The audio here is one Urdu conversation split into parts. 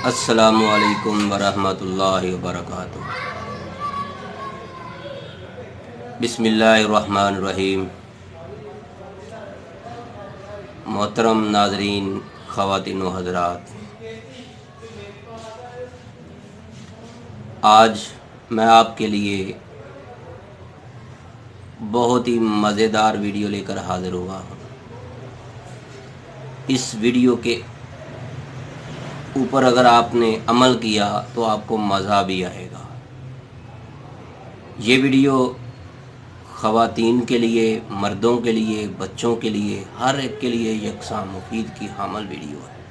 السلام علیکم ورحمۃ اللہ وبرکاتہ۔ بسم اللہ الرحمن الرحیم۔ محترم ناظرین، خواتین و حضرات، آج میں آپ کے لیے بہت ہی مزیدار ویڈیو لے کر حاضر ہوا ہوں۔ اس ویڈیو کے اوپر اگر آپ نے عمل کیا تو آپ کو مزہ بھی آئے گا۔ یہ ویڈیو خواتین کے لیے، مردوں کے لیے، بچوں کے لیے، ہر ایک کے لیے یکساں مفید کی حامل ویڈیو ہے۔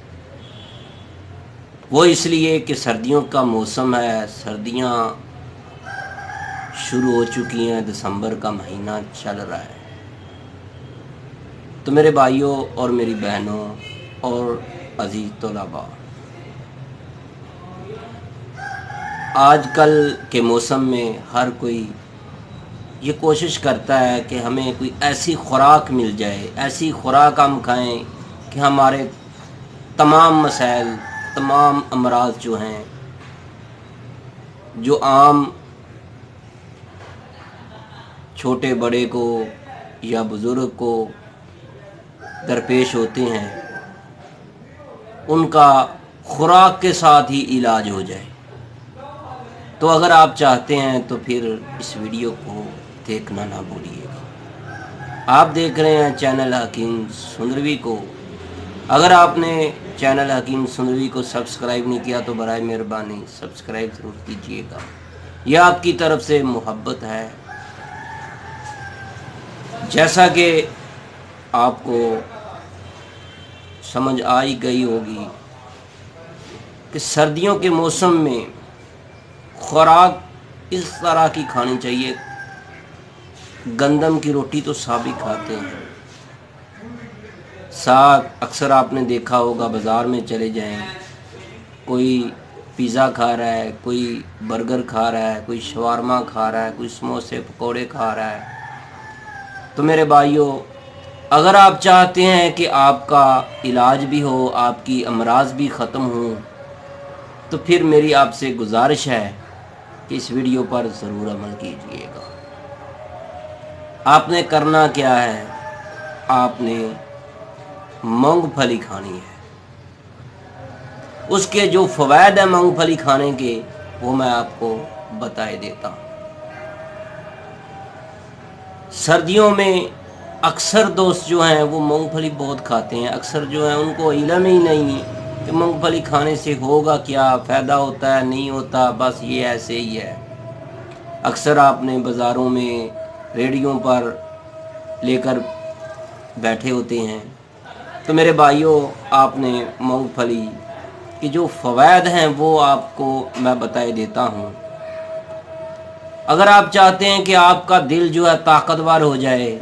وہ اس لیے کہ سردیوں کا موسم ہے، سردیاں شروع ہو چکی ہیں، دسمبر کا مہینہ چل رہا ہے۔ تو میرے بھائیوں اور میری بہنوں اور عزیز طلباء، آج کل کے موسم میں ہر کوئی یہ کوشش کرتا ہے کہ ہمیں کوئی ایسی خوراک مل جائے، ایسی خوراک ہم کھائیں کہ ہمارے تمام مسائل، تمام امراض جو ہیں، جو عام چھوٹے بڑے کو یا بزرگ کو درپیش ہوتے ہیں، ان کا خوراک کے ساتھ ہی علاج ہو جائے۔ تو اگر آپ چاہتے ہیں تو پھر اس ویڈیو کو دیکھنا نہ بھولیے گا۔ آپ دیکھ رہے ہیں چینل حکیم سندروی کو۔ اگر آپ نے چینل حکیم سندروی کو سبسکرائب نہیں کیا تو برائے مہربانی سبسکرائب ضرور کیجیے گا، یہ آپ کی طرف سے محبت ہے۔ جیسا کہ آپ کو سمجھ آئی گئی ہوگی کہ سردیوں کے موسم میں خوراک اس طرح کی کھانی چاہیے۔ گندم کی روٹی تو سبھی کھاتے ہیں، ساتھ اکثر آپ نے دیکھا ہوگا بازار میں چلے جائیں، کوئی پیزا کھا رہا ہے، کوئی برگر کھا رہا ہے، کوئی شاورما کھا رہا ہے، کوئی سموسے پکوڑے کھا رہا ہے۔ تو میرے بھائیوں، اگر آپ چاہتے ہیں کہ آپ کا علاج بھی ہو، آپ کی امراض بھی ختم ہوں، تو پھر میری آپ سے گزارش ہے کہ اس ویڈیو پر ضرور عمل کیجیے گا۔ آپ نے کرنا کیا ہے؟ آپ نے مونگ پھلی کھانی ہے۔ اس کے جو فوائد ہیں مونگ پھلی کھانے کے، وہ میں آپ کو بتائے دیتا ہوں۔ سردیوں میں اکثر دوست جو ہیں وہ مونگ پھلی بہت کھاتے ہیں، اکثر جو ہیں ان کو علم ہی نہیں کہ مونگ پھلی کھانے سے ہوگا کیا، فائدہ ہوتا ہے نہیں ہوتا، بس یہ ایسے ہی ہے۔ اکثر آپ نے بازاروں میں ریڑھیوں پر لے کر بیٹھے ہوتے ہیں۔ تو میرے بھائیوں، آپ نے مونگ پھلی کے جو فوائد ہیں وہ آپ کو میں بتائے دیتا ہوں۔ اگر آپ چاہتے ہیں کہ آپ کا دل جو ہے طاقتور ہو جائے،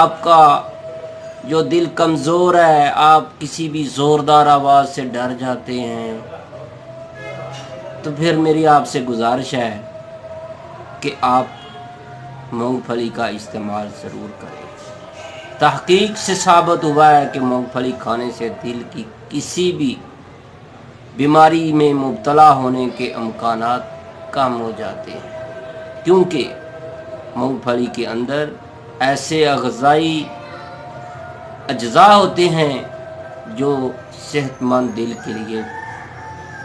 آپ کا جو دل کمزور ہے، آپ کسی بھی زوردار آواز سے ڈر جاتے ہیں، تو پھر میری آپ سے گزارش ہے کہ آپ مونگ پھلی کا استعمال ضرور کریں۔ تحقیق سے ثابت ہوا ہے کہ مونگ پھلی کھانے سے دل کی کسی بھی بیماری میں مبتلا ہونے کے امکانات کم ہو جاتے ہیں، کیونکہ مونگ پھلی کے اندر ایسے غذائی اجزاء ہوتے ہیں جو صحت مند دل کے لیے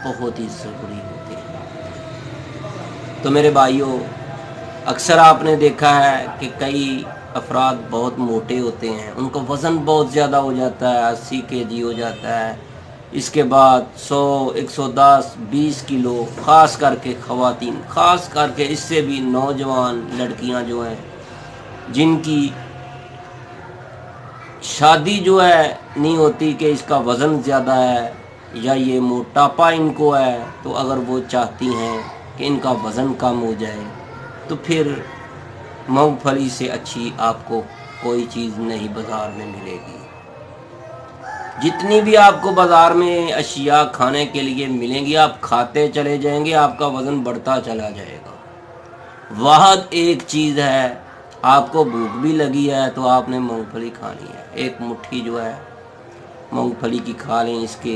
بہت ہی ضروری ہوتے ہیں۔ تو میرے بھائیوں، اکثر آپ نے دیکھا ہے کہ کئی افراد بہت موٹے ہوتے ہیں، ان کا وزن بہت زیادہ ہو جاتا ہے، 80 kg ہو جاتا ہے، اس کے بعد 100، 110، 20 کلو، خاص کر کے خواتین، خاص کر کے اس سے بھی نوجوان لڑکیاں جو ہیں جن کی شادی جو ہے نہیں ہوتی کہ اس کا وزن زیادہ ہے یا یہ موٹاپا ان کو ہے، تو اگر وہ چاہتی ہیں کہ ان کا وزن کم ہو جائے تو پھر مونگ پھلی سے اچھی آپ کو کوئی چیز نہیں بازار میں ملے گی۔ جتنی بھی آپ کو بازار میں اشیاء کھانے کے لیے ملیں گی، آپ کھاتے چلے جائیں گے، آپ کا وزن بڑھتا چلا جائے گا۔ واحد ایک چیز ہے، آپ کو بھوک بھی لگی ہے تو آپ نے مونگ پھلی کھانی ہے۔ ایک مٹھی جو ہے مونگ پھلی کی کھا لیں، اس کے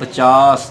50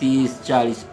30, 40,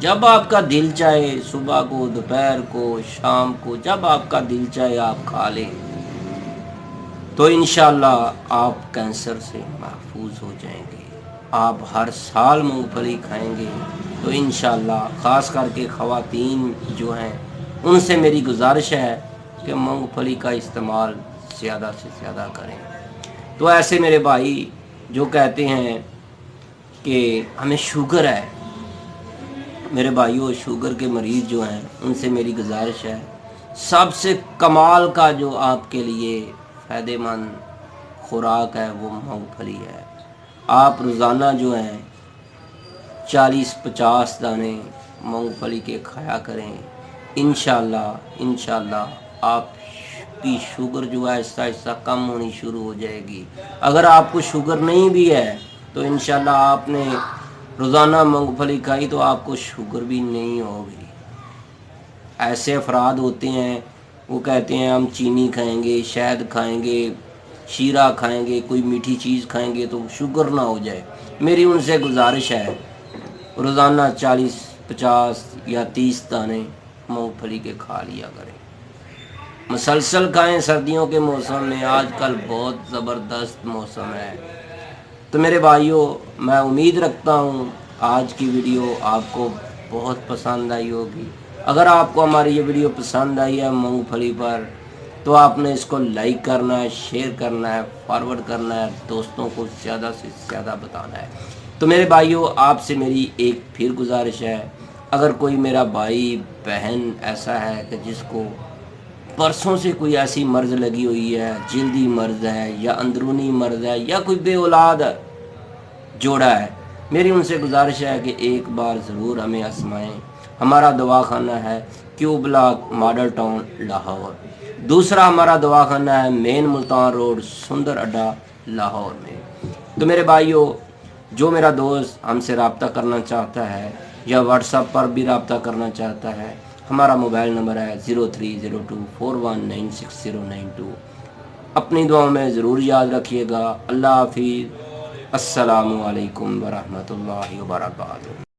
جب آپ کا دل چاہے صبح کو، دوپہر کو، شام کو، جب آپ کا دل چاہے آپ کھا لیں، تو انشاءاللہ آپ کینسر سے محفوظ ہو جائیں گے۔ آپ ہر سال مونگ پھلی کھائیں گے تو انشاءاللہ، خاص کر کے خواتین جو ہیں ان سے میری گزارش ہے کہ مونگ پھلی کا استعمال زیادہ سے زیادہ کریں۔ تو ایسے میرے بھائی جو کہتے ہیں کہ ہمیں شوگر ہے، میرے بھائیوں شوگر کے مریض جو ہیں ان سے میری گزارش ہے، سب سے کمال کا جو آپ کے لیے فائدہ مند خوراک ہے وہ مونگ پھلی ہے۔ آپ روزانہ جو ہیں 40-50 دانے مونگ پھلی کے کھایا کریں، انشاءاللہ آپ کی شوگر جو ہے آہستہ آہستہ کم ہونی شروع ہو جائے گی۔ اگر آپ کو شوگر نہیں بھی ہے تو انشاءاللہ آپ نے روزانہ مونگ پھلی کھائی تو آپ کو شوگر بھی نہیں ہوگی۔ ایسے افراد ہوتے ہیں وہ کہتے ہیں ہم چینی کھائیں گے، شہد کھائیں گے، شیرہ کھائیں گے، کوئی میٹھی چیز کھائیں گے تو شوگر نہ ہو جائے۔ میری ان سے گزارش ہے روزانہ 40-50 یا 30 دانے مونگ پھلی کے کھا لیا کریں، مسلسل کھائیں۔ سردیوں کے موسم میں آج کل بہت زبردست موسم ہے۔ تو میرے بھائیوں میں امید رکھتا ہوں آج کی ویڈیو آپ کو بہت پسند آئی ہوگی۔ اگر آپ کو ہماری یہ ویڈیو پسند آئی ہے مونگ پھلی پر تو آپ نے اس کو لائک کرنا ہے، شیئر کرنا ہے، فارورڈ کرنا ہے، دوستوں کو زیادہ سے زیادہ بتانا ہے۔ تو میرے بھائیوں آپ سے میری ایک پھر گزارش ہے، اگر کوئی میرا بھائی بہن ایسا ہے کہ جس کو برسوں سے کوئی ایسی مرض لگی ہوئی ہے، جلدی مرض ہے یا اندرونی مرض ہے یا کوئی بے اولاد جوڑا ہے، میری ان سے گزارش ہے کہ ایک بار ضرور ہمیں آزمائیں۔ ہمارا دواخانہ ہے کیو بلاک، ماڈل ٹاؤن، لاہور۔ دوسرا ہمارا دواخانہ ہے مین ملتان روڈ، سندر اڈا، لاہور میں۔ تو میرے بھائیوں جو میرا دوست ہم سے رابطہ کرنا چاہتا ہے یا واٹس ایپ پر بھی رابطہ کرنا چاہتا ہے، ہمارا موبائل نمبر ہے 0302419692۔ اپنی دعاؤں میں ضرور یاد رکھیے گا۔ اللہ حافظ، السلام علیکم ورحمۃ اللہ وبرکاتہ۔